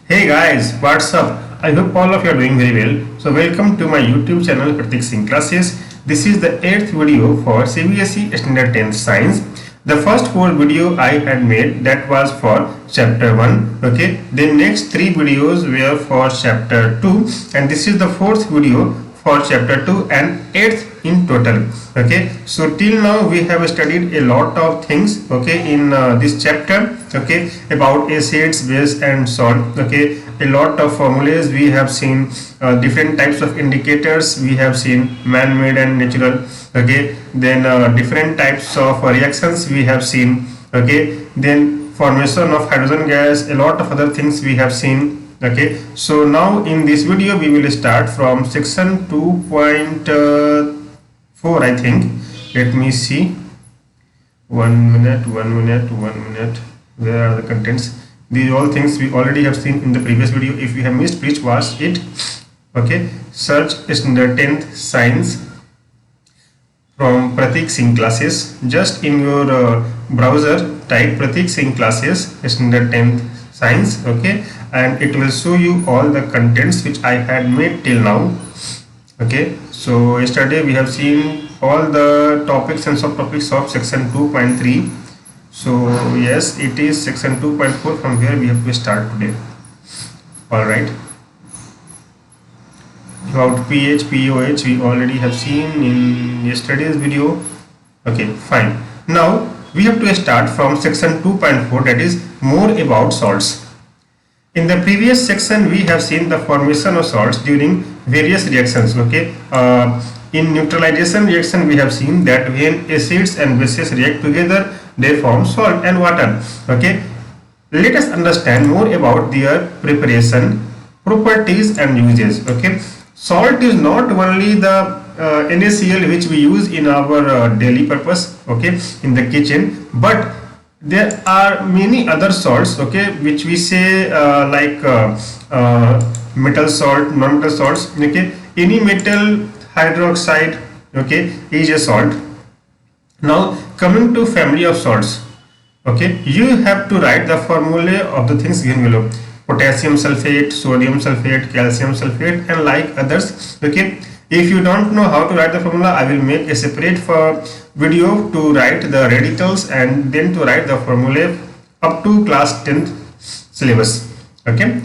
Hey guys, what's up? I hope all of you are doing very well. So welcome to my YouTube channel Pratik Singh Classes. This is the 8th video for CBSE Standard 10th Science. The first 4 video I had made that was for chapter 1. Okay, the next 3 videos were for chapter 2 and this is the 4th video for chapter 2 and 8th in total. Okay, so till now we have studied a lot of things, okay, in this chapter, okay, about acids, base and salt. Okay, a lot of formulas we have seen, different types of indicators we have seen, man-made and natural. Okay, then different types of reactions we have seen. Okay, then formation of hydrogen gas, a lot of other things we have seen. Okay, so now in this video we will start from section 2.4, I think. Let me see. 1 minute. Where are the contents? These all things we already have seen in the previous video. If you have missed, please watch it. Okay, search Standard 10th Science from Pratik Singh Classes. Just in your browser type Pratik Singh Classes Standard 10th Science. Okay, and it will show you all the contents which I had made till now. Okay, so yesterday we have seen all the topics and subtopics of section 2.3. so yes, it is section 2.4 from where we have to start today. All right, about pH, POH we already have seen in yesterday's video. Okay, fine. Now we have to start from section 2.4, that is more about salts. In the previous section we have seen the formation of salts during various reactions. Okay, in neutralization reaction we have seen that when acids and bases react together they form salt and water. Okay, let us understand more about their preparation, properties and uses. Okay, salt is not only the NaCl which we use in our daily purpose, okay, in the kitchen, but there are many other salts, okay, which we say metal salt, non-metal salts. Okay, any metal hydroxide, okay, is a salt. Now coming to family of salts, okay, you have to write the formula of the things given below: potassium sulfate, sodium sulfate, calcium sulfate and like others. Okay, if you don't know how to write the formula, I will make a separate video to write the radicals and then to write the formula up to class 10th syllabus. Okay,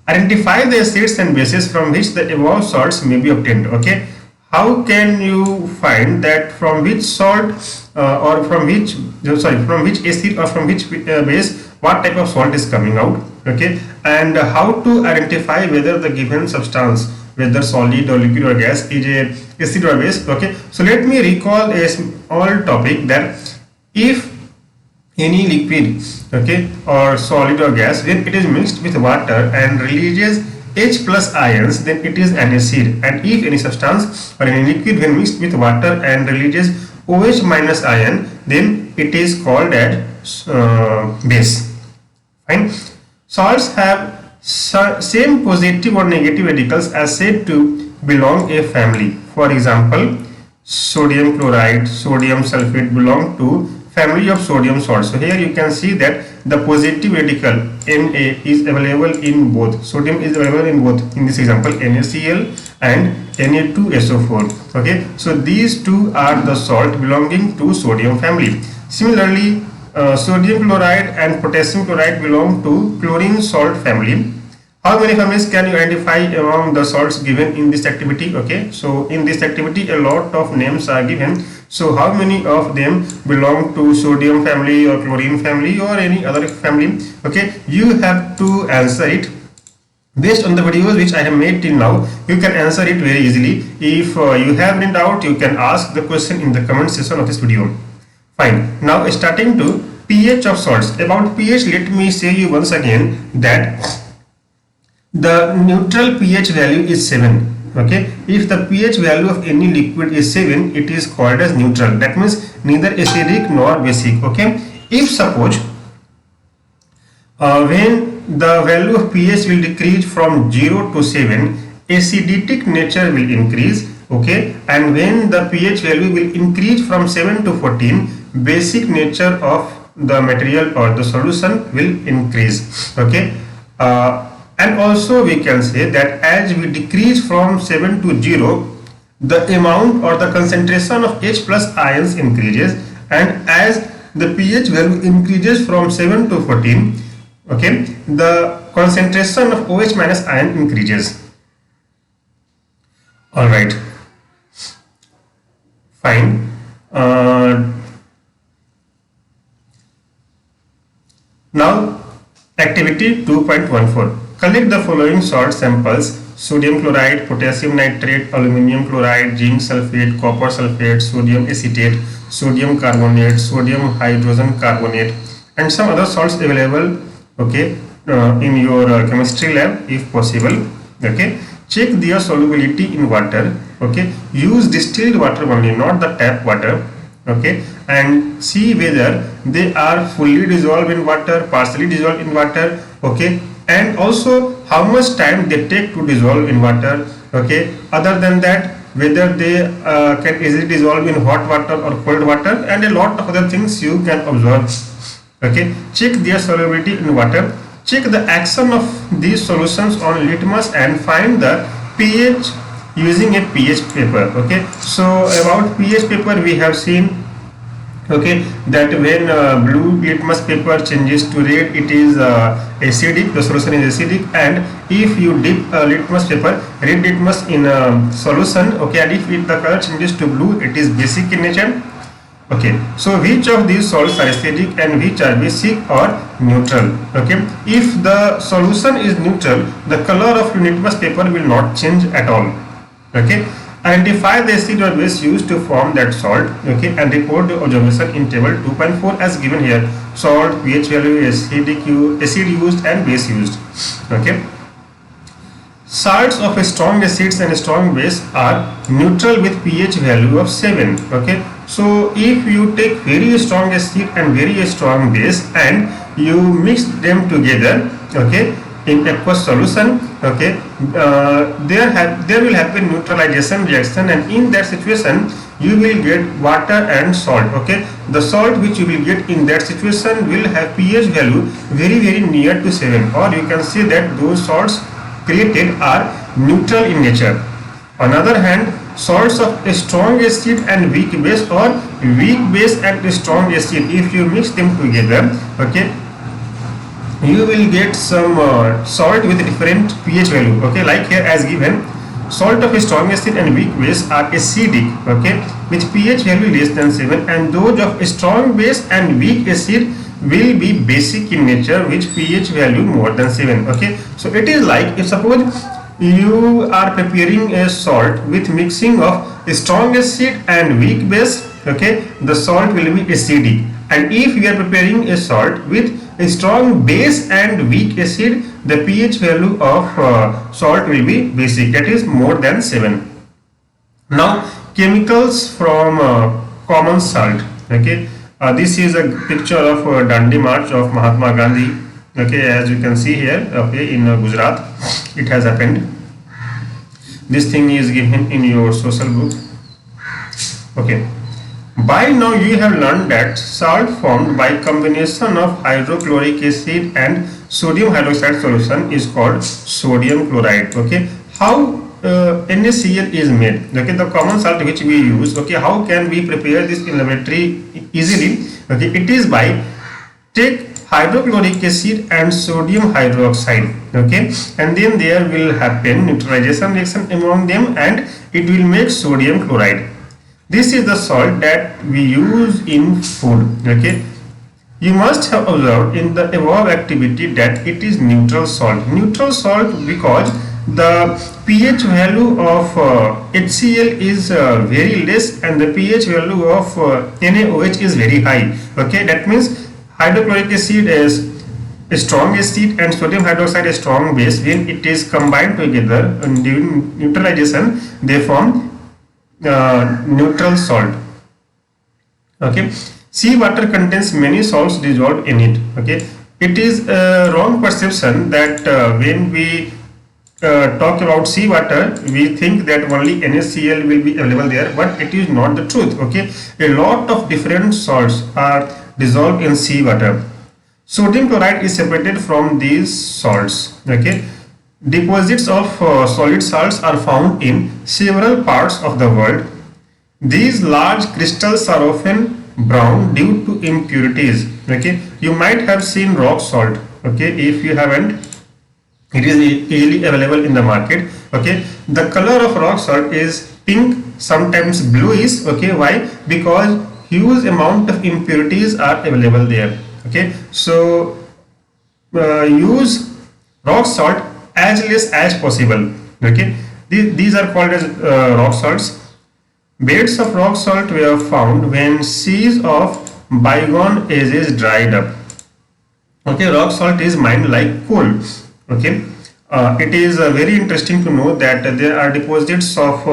identify the acids and bases from which the above salts may be obtained. Okay, how can you find that from which salt or from which acid or from which base what type of salt is coming out? Okay, and how to identify whether the given substance, whether solid or liquid or gas, is a acid or base. Okay, so let me recall a small topic that if any liquid, okay, or solid or gas, when it is mixed with water and releases H plus ions, then it is an acid. And if any substance or any liquid when mixed with water and releases OH minus ion, then it is called as base. Fine. Salts have same positive or negative radicals as said to belong a family. For example, sodium chloride, sodium sulfate belong to family of sodium salts. So here you can see that the positive radical Na is available in both. Sodium is available in both. In this example, NaCl and Na2SO4. Okay, so these two are the salt belonging to sodium family. Similarly, sodium chloride and potassium chloride belong to chlorine salt family. How many families can you identify among the salts given in this activity? Okay, so in this activity a lot of names are given. So how many of them belong to sodium family or chlorine family or any other family? Okay, you have to answer it based on the videos which I have made till now. You can answer it very easily. If you have any doubt, you can ask the question in the comment section of this video. Fine. Now starting to pH of salts. About pH, let me say you once again that the neutral pH value is 7. Okay, if the pH value of any liquid is 7, it is called as neutral. That means neither acidic nor basic. Okay, if suppose when the value of pH will decrease from 0 to 7, acidic nature will increase. Okay, and when the pH value will increase from 7 to 14, basic nature of the material or the solution will increase. Okay, And also we can say that as we decrease from 7 to 0, the amount or the concentration of H plus ions increases, and as the pH value increases from 7 to 14, okay, the concentration of OH minus ion increases. All right, fine. Now activity 2.14. Collect the following salt samples: sodium chloride, potassium nitrate, aluminum chloride, zinc sulfate, copper sulfate, sodium acetate, sodium carbonate, sodium hydrogen carbonate, and some other salts available, okay, in your chemistry lab if possible. Okay, check their solubility in water. Okay, use distilled water only, not the tap water. Okay, and see whether they are fully dissolved in water, partially dissolved in water. Okay, and also how much time they take to dissolve in water. Okay, other than that, whether they can easily dissolve in hot water or cold water, and a lot of other things you can observe. Okay, check their solubility in water. Check the action of these solutions on litmus and find the pH using a pH paper. Okay, so about pH paper we have seen, okay, that when blue litmus paper changes to red, it is acidic, the solution is acidic. And if you dip litmus paper, red litmus in solution, okay, and if the color changes to blue, it is basic in nature. Okay, so which of these salts are acidic and which are basic or neutral? Okay, if the solution is neutral, the color of litmus paper will not change at all. Okay, identify the acid or base used to form that salt. Okay, and report the observation in table 2.4 as given here. Salt, pH value, acid used and base used. Okay, salts of strong acids and strong base are neutral with pH value of 7. Okay, so if you take very strong acid and very strong base and you mix them together, okay, in aqueous solution, okay, there will happen neutralization reaction, and in that situation you will get water and salt. Okay, the salt which you will get in that situation will have pH value very near to 7, or you can say that those salts created are neutral in nature. On the other hand, salts of a strong acid and weak base, or weak base and strong acid, if you mix them together, okay, you will get some salt with different pH value. Okay, like here as given, salt of a strong acid and weak base are acidic, okay, with pH value less than 7, and those of a strong base and weak acid will be basic in nature with pH value more than 7. Okay, so it is like, if suppose you are preparing a salt with mixing of a strong acid and weak base, okay, the salt will be acidic. And if you are preparing a salt with a strong base and weak acid, the pH value of salt will be basic, that is more than 7. Now chemicals from common salt. Okay, this is a picture of Dandi March of Mahatma Gandhi. Okay, as you can see here, okay, in Gujarat it has happened. This thing is given in your social book. Okay, by now you have learned that salt formed by combination of hydrochloric acid and sodium hydroxide solution is called sodium chloride. Okay, how NaCl is made. Okay, the common salt which we use. Okay, how can we prepare this in laboratory easily? Okay, it is by take hydrochloric acid and sodium hydroxide. Okay, and then there will happen neutralization reaction among them, and it will make sodium chloride. This is the salt that we use in food. Okay, you must have observed in the above activity that it is neutral salt. Neutral salt because the pH value of HCl is very less and the pH value of NaOH is very high. Okay, that means hydrochloric acid is a strong acid and sodium hydroxide is strong base. When it is combined together and during neutralization, they form neutral salt. Okay, seawater contains many salts dissolved in it. Okay, it is a wrong perception that when we talk about seawater, we think that only NaCl will be available there, but it is not the truth. Okay, a lot of different salts are dissolved in seawater. Sodium chloride is separated from these salts. Okay, Deposits of solid salts are found in several parts of the world. These large crystals are often brown due to impurities. Okay, you might have seen rock salt. Okay, if you haven't, it is easily available in the market. Okay, the color of rock salt is pink, sometimes bluish. Okay, why? Because huge amount of impurities are available there. Okay, so use rock salt as less as possible. Okay, these are called as rock salts. Beds of rock salt were found when seas of bygone ages dried up. Okay, rock salt is mined like coal. Okay, it is very interesting to know that there are deposits of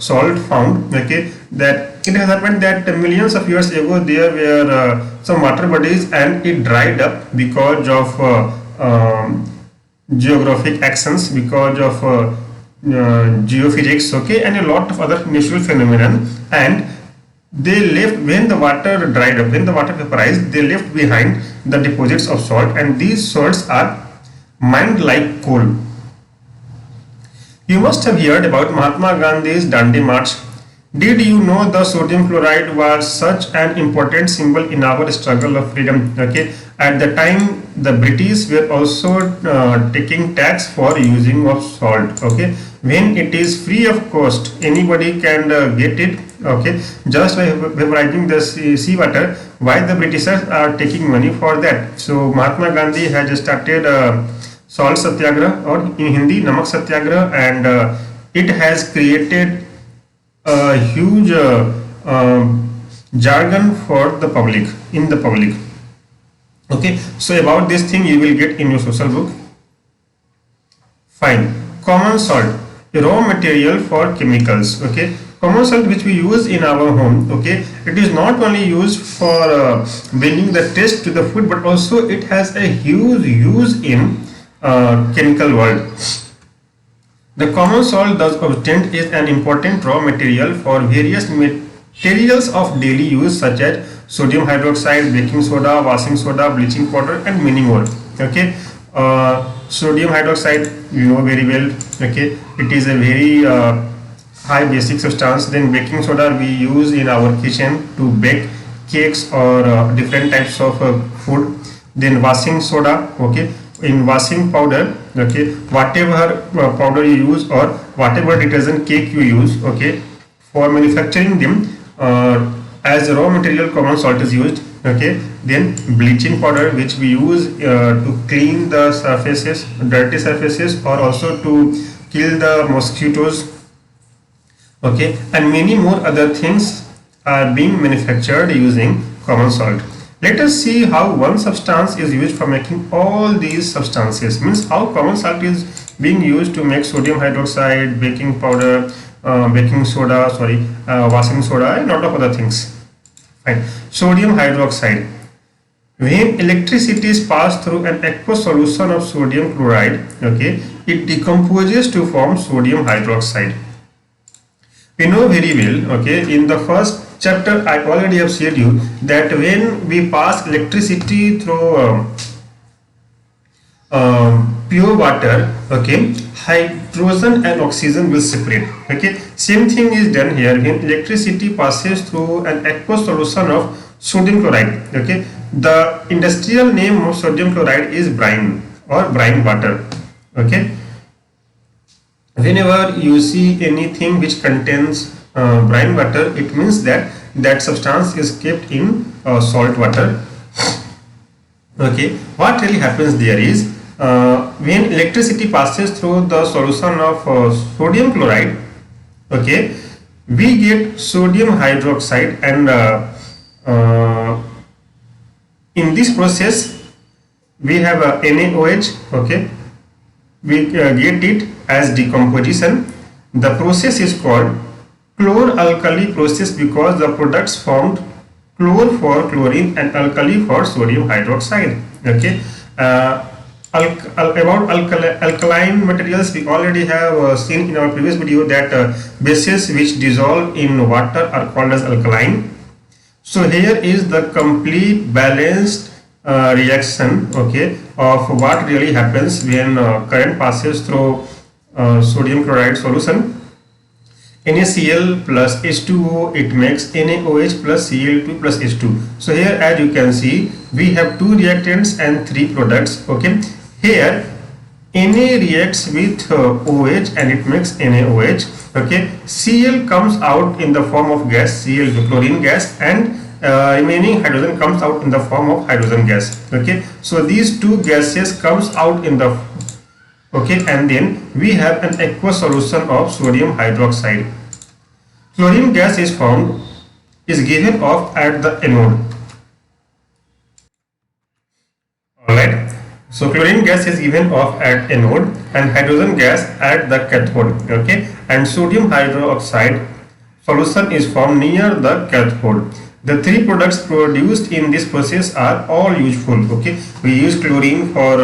salt found. Okay, that it has happened that millions of years ago there were some water bodies and it dried up because of geographic actions, because of geophysics, okay, and a lot of other natural phenomenon, and they left when the water dried up, when the water vaporized, they left behind the deposits of salt, and these salts are mined like coal. You must have heard about Mahatma Gandhi's Dandi March. Did you know the sodium chloride was such an important symbol in our struggle of freedom? Okay, at the time the British were also taking tax for using of salt. Okay, when it is free of cost, anybody can get it. Okay, just by vaporizing the sea water. Why the Britishers are taking money for that? So Mahatma Gandhi has started salt satyagrah, or in Hindi Namak satyagrah, and it has created a huge jargon for the public, in the public. Okay, so about this thing you will get in your social book. Fine. Common salt, a raw material for chemicals. Okay, common salt which we use in our home. Okay, it is not only used for bringing the taste to the food, but also it has a huge use in chemical world. The common salt thus obtained is an important raw material for various materials of daily use such as sodium hydroxide, baking soda, washing soda, bleaching powder, and many more. Okay, sodium hydroxide you know very well. Okay, it is a very high basic substance. Then baking soda we use in our kitchen to bake cakes or different types of food. Then washing soda, okay, in washing powder, okay, whatever powder you use or whatever detergent cake you use, okay, for manufacturing them, as a raw material common salt is used. Okay, then bleaching powder which we use to clean the surfaces, dirty surfaces, or also to kill the mosquitoes. Okay, and many more other things are being manufactured using common salt. Let us see how one substance is used for making all these substances. Means how common salt is being used to make sodium hydroxide, baking powder, baking soda, sorry, washing soda, and a lot of other things. Fine. Sodium hydroxide. When electricity is passed through an aqueous solution of sodium chloride, okay, it decomposes to form sodium hydroxide. We know very well, okay, in the first chapter I already have said you that when we pass electricity through pure water, okay, hydrogen and oxygen will separate. Okay, same thing is done here when electricity passes through an aqueous solution of sodium chloride. Okay, the industrial name of sodium chloride is brine or brine water. Okay, whenever you see anything which contains brine water, it means that that substance is kept in salt water. Okay, what really happens there is when electricity passes through the solution of sodium chloride, okay, we get sodium hydroxide, and in this process we have a NaOH. Okay, we get it as decomposition. The process is called chlor-alkali process because the products formed chlor for chlorine and alkali for sodium hydroxide. Okay, about alkaline materials we already have seen in our previous video that bases which dissolve in water are called as alkaline. So here is the complete balanced reaction, okay, of what really happens when current passes through sodium chloride solution. NaCl plus H2O, it makes NaOH plus Cl2 plus H2. So here, as you can see, we have 2 reactants and 3 products. Okay, here Na reacts with OH and it makes NaOH. Okay, Cl comes out in the form of gas, Cl2, chlorine gas, and remaining hydrogen comes out in the form of hydrogen gas. Okay, so these 2 gases comes out in the, okay, and then we have an aqueous solution of sodium hydroxide. Chlorine gas is formed, is given off at the anode. Alright, so chlorine gas is given off at anode and hydrogen gas at the cathode. Okay, and sodium hydroxide solution is formed near the cathode. The 3 products produced in this process are all useful. Okay, we use chlorine for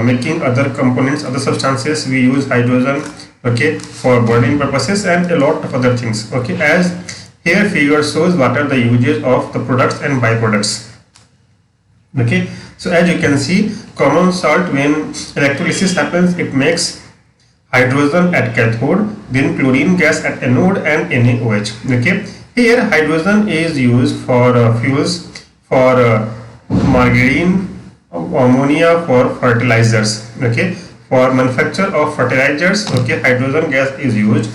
making other components, other substances. We use hydrogen, okay, for burning purposes and a lot of other things. Okay, as here figure shows what are the uses of the products and byproducts. Okay, so as you can see, common salt, when electrolysis happens, it makes hydrogen at cathode, then chlorine gas at anode and NaOH. Okay, here hydrogen is used for fuels, for margarine, ammonia, for fertilizers. Okay, for manufacture of fertilizers, okay, hydrogen gas is used.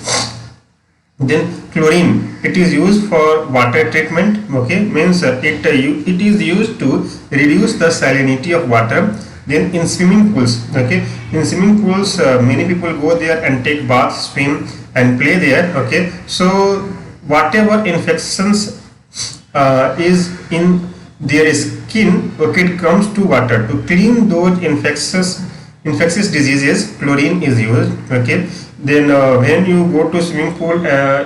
Then chlorine, it is used for water treatment. Okay, means it is used to reduce the salinity of water. Then in swimming pools, okay, in swimming pools many people go there and take baths, swim and play there. Okay, so whatever infections is in their skin, okay, it comes to water. To clean those infectious diseases, chlorine is used. Okay, then when you go to swimming pool,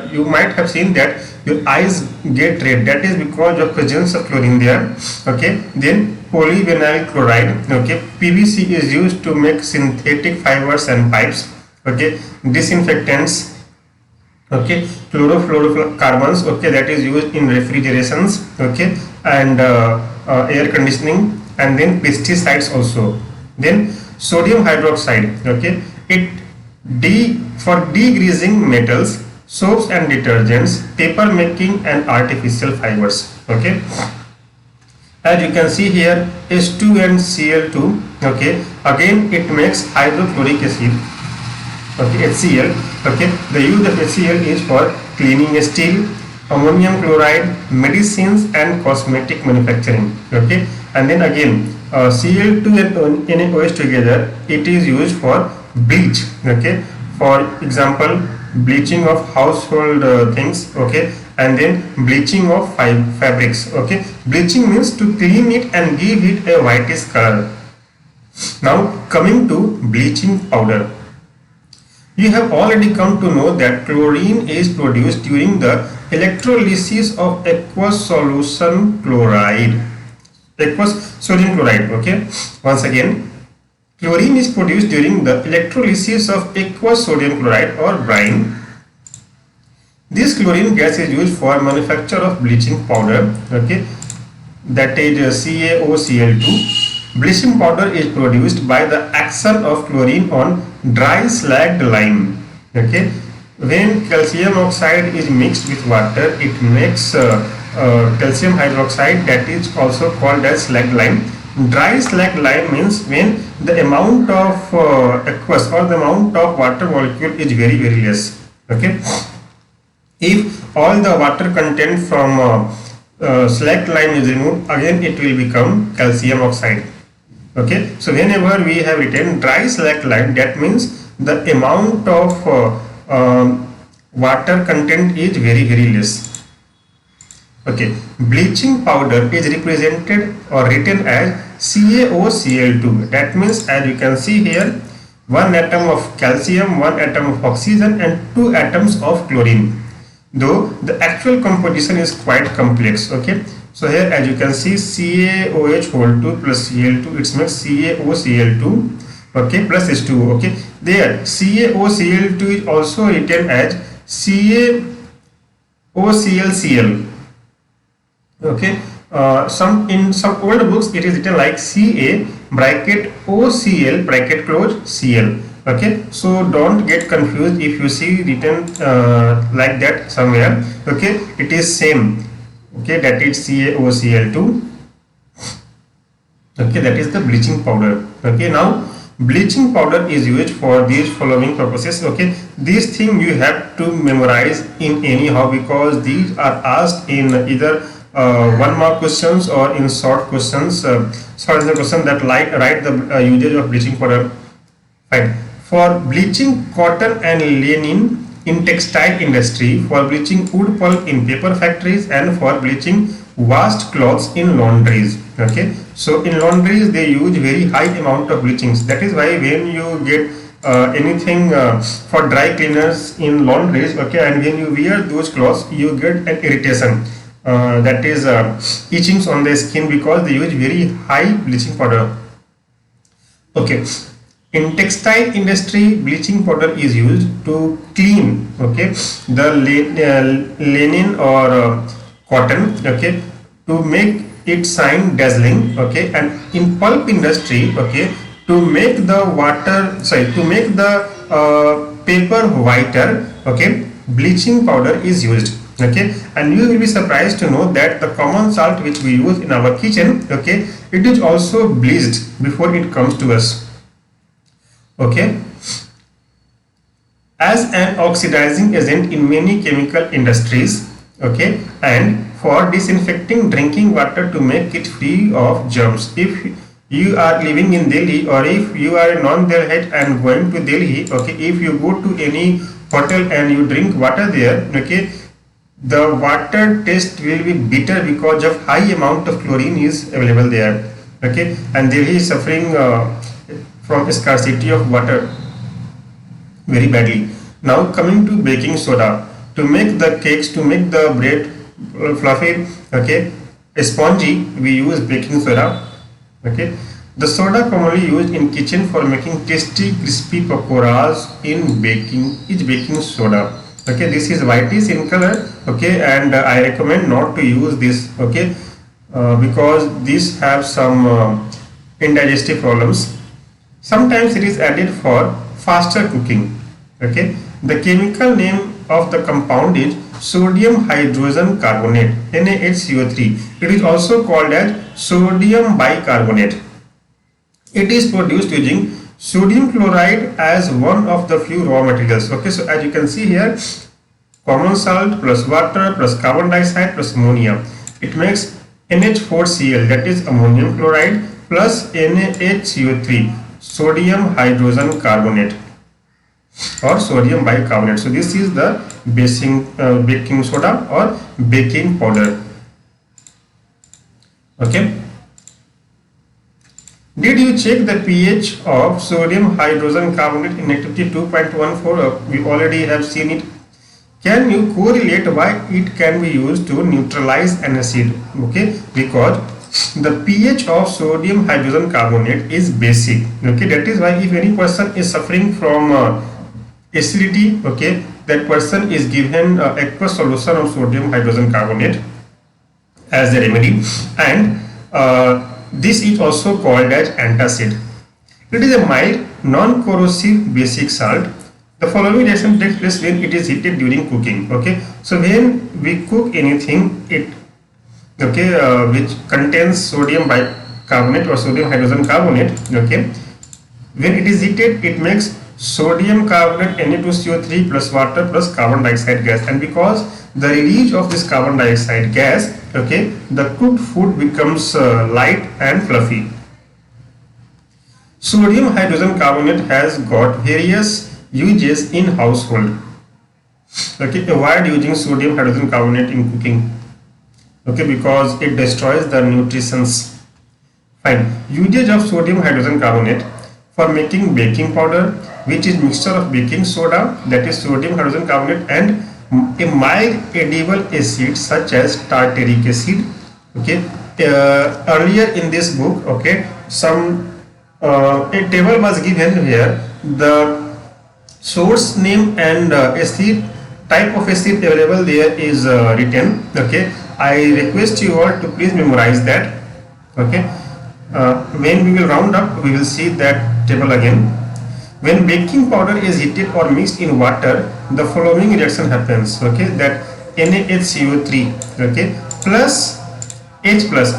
you might have seen that your eyes get red. That is because of presence of chlorine there. Okay, then polyvinyl chloride, okay, PVC is used to make synthetic fibers and pipes. Okay, disinfectants, okay, chlorofluorocarbons, okay, that is used in refrigerations, okay, and air conditioning, and then pesticides also. Then sodium hydroxide, okay, it for degreasing metals, soaps and detergents, paper making and artificial fibers. Okay, as you can see here, H2 and Cl2, okay, again it makes hydrochloric acid, okay, HCl. Okay, the use of HCl is for cleaning steel, ammonium chloride, medicines and cosmetic manufacturing. Okay, and then again Cl2 and NaOH together, it is used for bleach. Okay, for example, bleaching of household things, okay, and then bleaching of fabrics. Okay, bleaching means to clean it and give it a whitish color. Now coming to bleaching powder, you have already come to know that chlorine is produced during the electrolysis of aqueous solution chloride, aqueous sodium chloride. Okay, once again, chlorine is produced during the electrolysis of aqueous sodium chloride or brine. This chlorine gas is used for manufacture of bleaching powder, okay, that is CaOCl2. Bleaching powder is produced by the action of chlorine on dry slagged lime. Okay, when calcium oxide is mixed with water, it makes calcium hydroxide, that is also called as slagged lime. Dry slagged lime means when the amount of aqueous or the amount of water molecule is very less. Okay, if all the water content from slagged lime is removed, again it will become calcium oxide. Okay, so whenever we have written dry slagged lime, that means the amount of water content is very less. Okay, bleaching powder is represented or written as CaOCl2. That means, as you can see here, 1 atom of calcium, 1 atom of oxygen and 2 atoms of chlorine, though the actual composition is quite complex. Okay, so here as you can see, CaOH whole 2 plus Cl2, it makes CaOCl2, okay, plus H2O. Okay, there CaOCl2 is also written as CaOClCl. Okay, some in some old books it is written like Ca bracket OCl bracket close Cl. Okay, so don't get confused if you see written like that somewhere. Okay, it is same. Okay, that is CaOCl2. Okay, that is the bleaching powder. Okay, now bleaching powder is used for these following purposes. Okay, these thing you have to memorize in anyhow, because these are asked in either 1 mark questions or in short questions. Short is the question that write the usage of bleaching powder. Fine. For bleaching cotton and linen in textile industry, for bleaching wood pulp in paper factories, and for bleaching washed clothes in laundries. Okay, so in laundries they use very high amount of bleachings. That is why when you get anything for dry cleaners in laundries, okay, and when you wear those clothes you get an irritation, that is itchings on the skin, because they use very high bleaching powder. Okay, in textile industry bleaching powder is used to clean, okay, the linen or cotton, okay, to make it shine dazzling. Okay, and in pulp industry, okay, to make the paper whiter, okay, bleaching powder is used. Okay, and you will be surprised to know that the common salt which we use in our kitchen, okay, it is also bleached before it comes to us. Okay, as an oxidizing agent in many chemical industries. Okay, and for disinfecting drinking water to make it free of germs. If you are living in Delhi, or if you are a non-Delhiite and going to Delhi, okay, if you go to any hotel and you drink water there, okay, the water taste will be bitter because of high amount of chlorine is available there. Okay, and Delhi is suffering from scarcity of water very badly. Now coming to baking soda, to make the cakes, to make the bread fluffy, okay, spongy, we use baking soda. Okay, the soda commonly used in kitchen for making tasty crispy pakoras in baking is baking soda. Okay, this is whitish in color. Okay, and I recommend not to use this. Okay, because these have some indigestive problems. Sometimes it is added for faster cooking. Okay, the chemical name of the compound is sodium hydrogen carbonate, NaHCO3. It is also called as sodium bicarbonate. It is produced using sodium chloride as one of the few raw materials. Okay, so as you can see here, common salt plus water plus carbon dioxide plus ammonia, it makes NH4Cl, that is ammonium chloride, plus NaHCO3, sodium hydrogen carbonate or sodium bicarbonate. So this is the baking soda or baking powder. Okay, did you check the pH of sodium hydrogen carbonate in activity 2.14? We already have seen it. Can you correlate why it can be used to neutralize an acid? Okay, because the pH of sodium hydrogen carbonate is basic. Okay, that is why if any person is suffering from acidity, okay, that person is given aqueous solution of sodium hydrogen carbonate as a remedy, and this is also called as antacid. It is a mild non-corrosive basic salt. The following reaction takes place when it is heated during cooking. Okay, so when we cook anything, it which contains sodium bicarbonate or sodium hydrogen carbonate, okay, when it is heated it makes sodium carbonate Na2CO3 plus water plus carbon dioxide gas, and because the release of this carbon dioxide gas, okay, the cooked food becomes light and fluffy. Sodium hydrogen carbonate has got various uses in household. Okay, avoid using sodium hydrogen carbonate in cooking. Okay, because it destroys the nutrients. Fine. Usage of sodium hydrogen carbonate for making baking powder, which is mixture of baking soda, that is sodium hydrogen carbonate, and a mild edible acid such as tartaric acid. Okay, earlier in this book, okay, some a table was given here, the source name and acid type of acid available there is written. Okay, I request you all to please memorize that. Okay. When we will round up, we will see that table again. When baking powder is heated or mixed in water, the following reaction happens. Okay, that NaHCO3, okay, plus H plus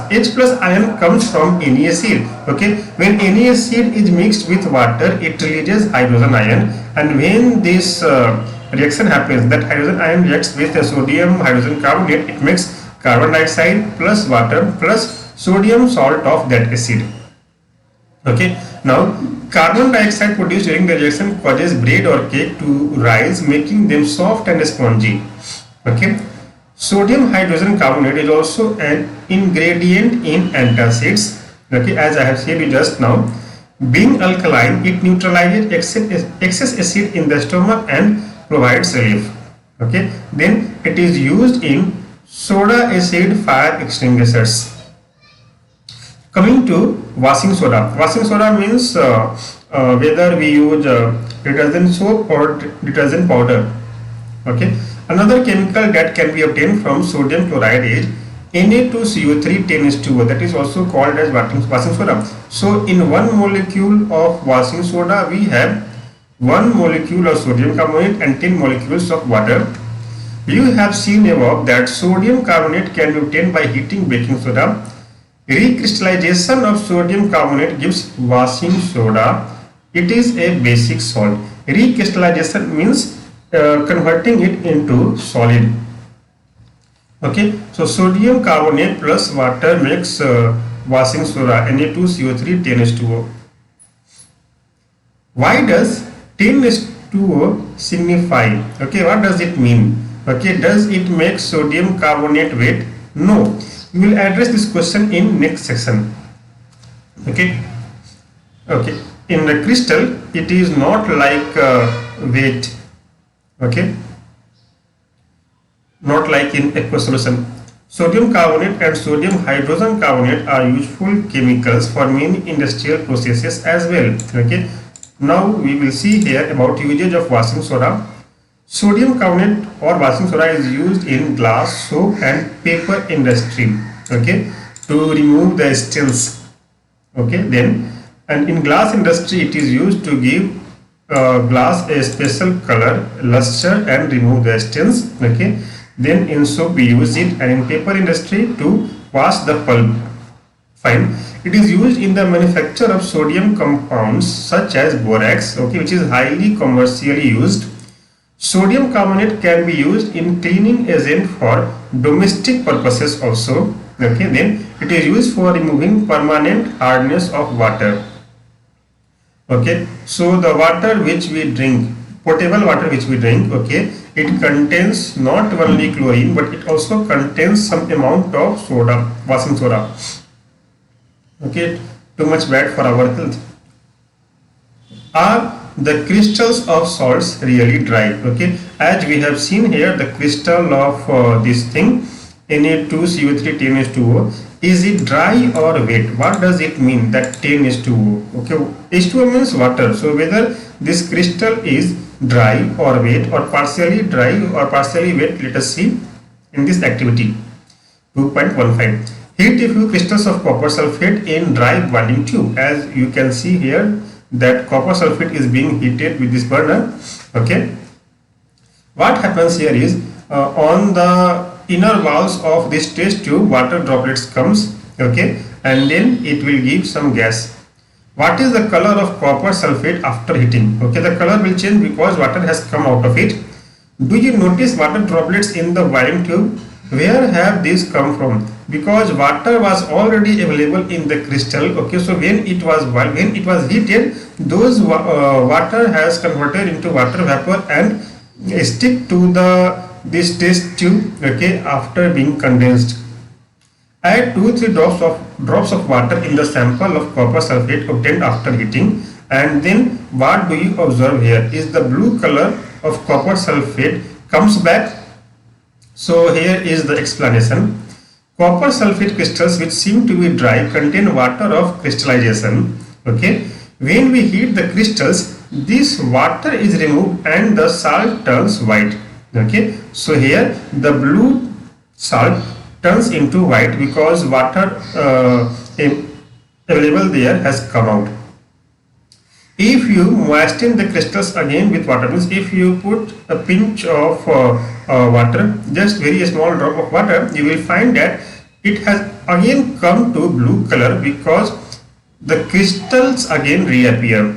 ion comes from Na acid. Okay, when Na acid is mixed with water, it releases hydrogen ion, and when this reaction happens, that hydrogen ion reacts with the sodium hydrogen carbonate, it makes carbon dioxide plus water plus sodium salt of that acid. Okay, now carbon dioxide produced during the reaction causes bread or cake to rise, making them soft and spongy. Okay, sodium hydrogen carbonate is also an ingredient in antacids. Okay, as I have said you just now, being alkaline, it neutralizes excess acid in the stomach and provides relief. Okay, then it is used in soda acid fire extinguishers. Coming to washing soda. Washing soda means whether we use detergent soap or detergent powder. Okay. Another chemical that can be obtained from sodium chloride is Na2CO3 10H2O, that is also called as washing soda. So in one molecule of washing soda we have one molecule of sodium carbonate and 10 molecules of water. You have seen above that sodium carbonate can be obtained by heating baking soda. Recrystallization of sodium carbonate gives washing soda. It is a basic salt. Recrystallization means converting it into solid. Okay, so sodium carbonate plus water makes washing soda Na2CO3 10H2O. Why does 10H2O signify? Okay, what does it mean? Okay, does it make sodium carbonate wet? No. We will address this question in next section. Okay. Okay. In the crystal, it is not like weight. Okay. Not like in aqueous solution. Sodium carbonate and sodium hydrogen carbonate are useful chemicals for many industrial processes as well. Okay. Now we will see here about usage of washing soda. Sodium carbonate or washing soda is used in glass, soap and paper industry, okay, to remove the stains. Okay, then, and in glass industry it is used to give glass a special color, luster and remove the stains. Okay, then in soap we use it, and in paper industry to wash the pulp. Fine. It is used in the manufacture of sodium compounds such as borax, okay, which is highly commercially used. Sodium carbonate can be used in cleaning agent for domestic purposes also. Okay, then it is used for removing permanent hardness of water. Okay, so the water which we drink, potable water which we drink, okay, it contains not only chlorine but it also contains some amount of soda, washing soda. Okay, too much bad for our health. Are the crystals of salts really dry? Okay, as we have seen here, the crystal of this thing Na2CO3 10H2O, is it dry or wet? What does it mean that 10H2O? Okay, H2O means water. So whether this crystal is dry or wet or partially dry or partially wet, let us see in this activity. 2.15. Heat a few crystals of copper sulfate in dry boiling tube. As you can see here, that copper sulfate is being heated with this burner. Okay, what happens here is on the inner walls of this test tube water droplets comes, okay, and then it will give some gas. What is the color of copper sulfate after heating? Okay, the color will change because water has come out of it. Do you notice water droplets in the boiling tube? Where have these come from? Because water was already available in the crystal. Okay, so when it was heated, those water has converted into water vapor and stick to this test tube. Okay, after being condensed. Add 2-3 drops of water in the sample of copper sulfate obtained after heating, and then what do you observe here is the blue color of copper sulfate comes back. So here is the explanation. Copper sulfate crystals which seem to be dry contain water of crystallization. Okay, when we heat the crystals, this water is removed and the salt turns white. Okay, so here the blue salt turns into white because water available there has come out. If you moisten the crystals again with water, means if you put a pinch of water, just very small drop of water, you will find that it has again come to blue color because the crystals again reappear.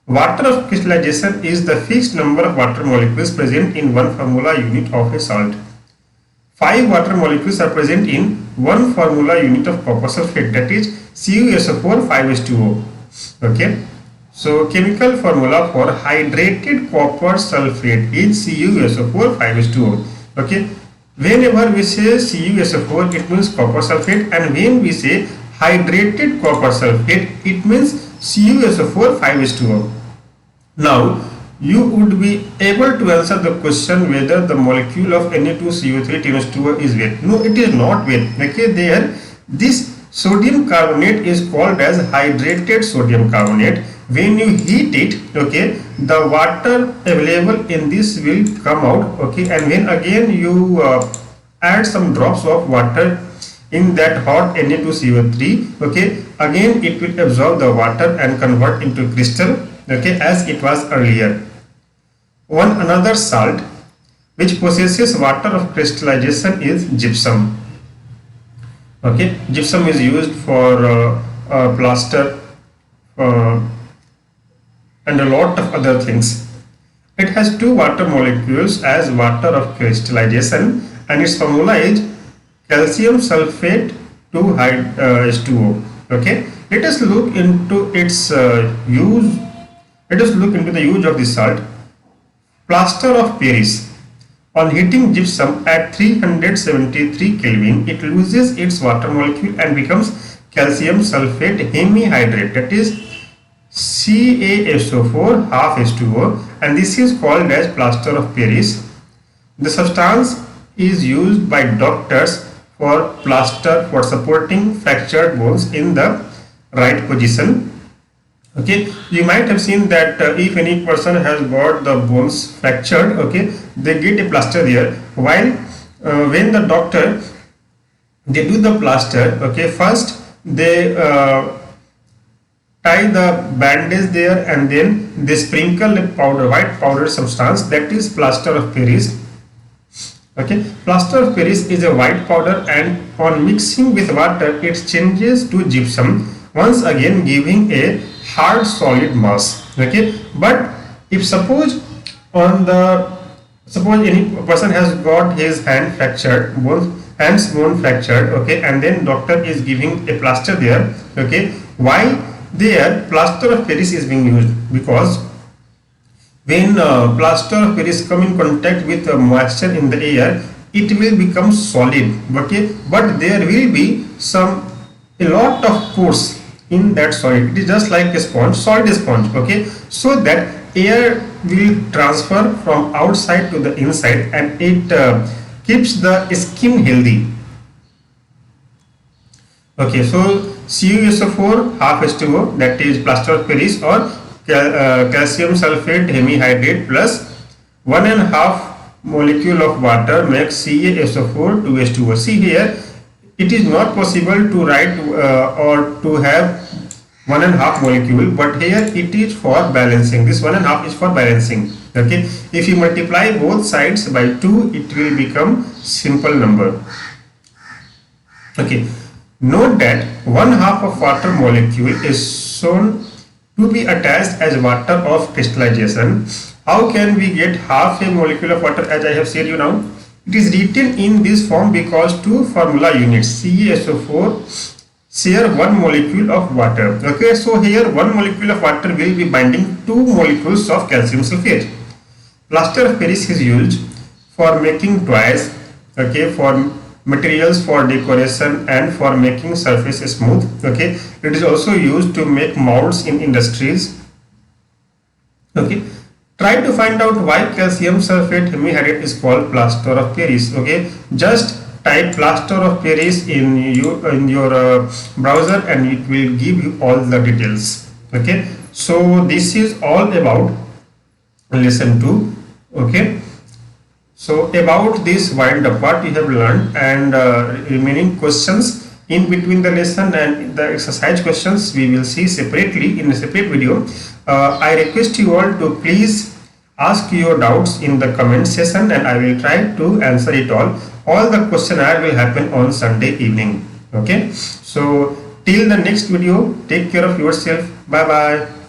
Water of crystallization is the fixed number of water molecules present in one formula unit of a salt. 5 water molecules are present in one formula unit of copper sulfate, that is CuSO4 5H2O. Okay. So chemical formula for hydrated copper sulfate is CuSO4 5H2O. Okay. Whenever we say CuSO4, it means copper sulfate, and when we say hydrated copper sulfate, it means CuSO4 5H2O. Now, you would be able to answer the question whether the molecule of Na2CO3 2H2O is wet. No, it is not wet. Okay, there this sodium carbonate is called as hydrated sodium carbonate. When you heat it, okay, the water available in this will come out, okay, and when again you add some drops of water in that hot Na2CO3, okay, again it will absorb the water and convert into crystal, okay, as it was earlier. One another salt which possesses water of crystallization is gypsum. Okay, gypsum is used for plaster and a lot of other things. It has 2 water molecules as water of crystallization, and its formula is calcium sulfate 2H2O. Okay, let us look into its use. Let us look into the use of this salt. Plaster of Paris. On heating gypsum at 373 Kelvin, it loses its water molecule and becomes calcium sulfate hemihydrate, that is CaSO4 half H2O, and this is called as plaster of Paris. The substance is used by doctors for plaster for supporting fractured bones in the right position. Okay, you might have seen that if any person has got the bones fractured, okay, they get a plaster there. While when the doctor they do the plaster, okay, first they tie the bandage there and then they sprinkle a powder, white powder substance, that is plaster of Paris. Okay, plaster of Paris is a white powder, and on mixing with water it changes to gypsum, once again giving a hard solid mass. Okay, but if suppose any person has got his hand fractured, bone fractured, okay, and then doctor is giving a plaster there, okay, why there plaster of Paris is being used? Because when plaster of Paris come in contact with moisture in the air, it will become solid, okay, but there will be a lot of pores in that solid. It is just like a sponge, solid sponge, okay, so that air will transfer from outside to the inside, and it keeps the skin healthy. Okay, so CuSO4 half H2O, that is plaster of Paris, or calcium sulfate hemihydrate plus 1.5 molecule of water makes CaSO4 2H2O. See here, it is not possible to write or to have 1.5 molecule, but here it is for balancing. This 1.5 is for balancing. Okay, if you multiply both sides by 2, it will become simple number. Okay, note that 1/2 of water molecule is shown to be attached as water of crystallization. How can we get half a molecule of water, as I have said you now? It is written in this form because 2 formula units CaSO4 share 1 molecule of water. Okay, so here 1 molecule of water will be binding 2 molecules of calcium sulfate. Plaster of Paris is used for making toys, okay, for materials for decoration and for making surface smooth. Okay, it is also used to make molds in industries. Okay, try to find out why calcium sulfate hemihydrate is called plaster of Paris. Okay, just type plaster of Paris in your browser and it will give you all the details. Okay, so this is all about lesson 2. Okay, So about this wind up, what you have learned, and remaining questions in between the lesson and the exercise questions we will see separately in a separate video. I request you all to please ask your doubts in the comment section, and I will try to answer it all. All the questionnaire will happen on Sunday evening. Okay, so till the next video, take care of yourself. Bye bye.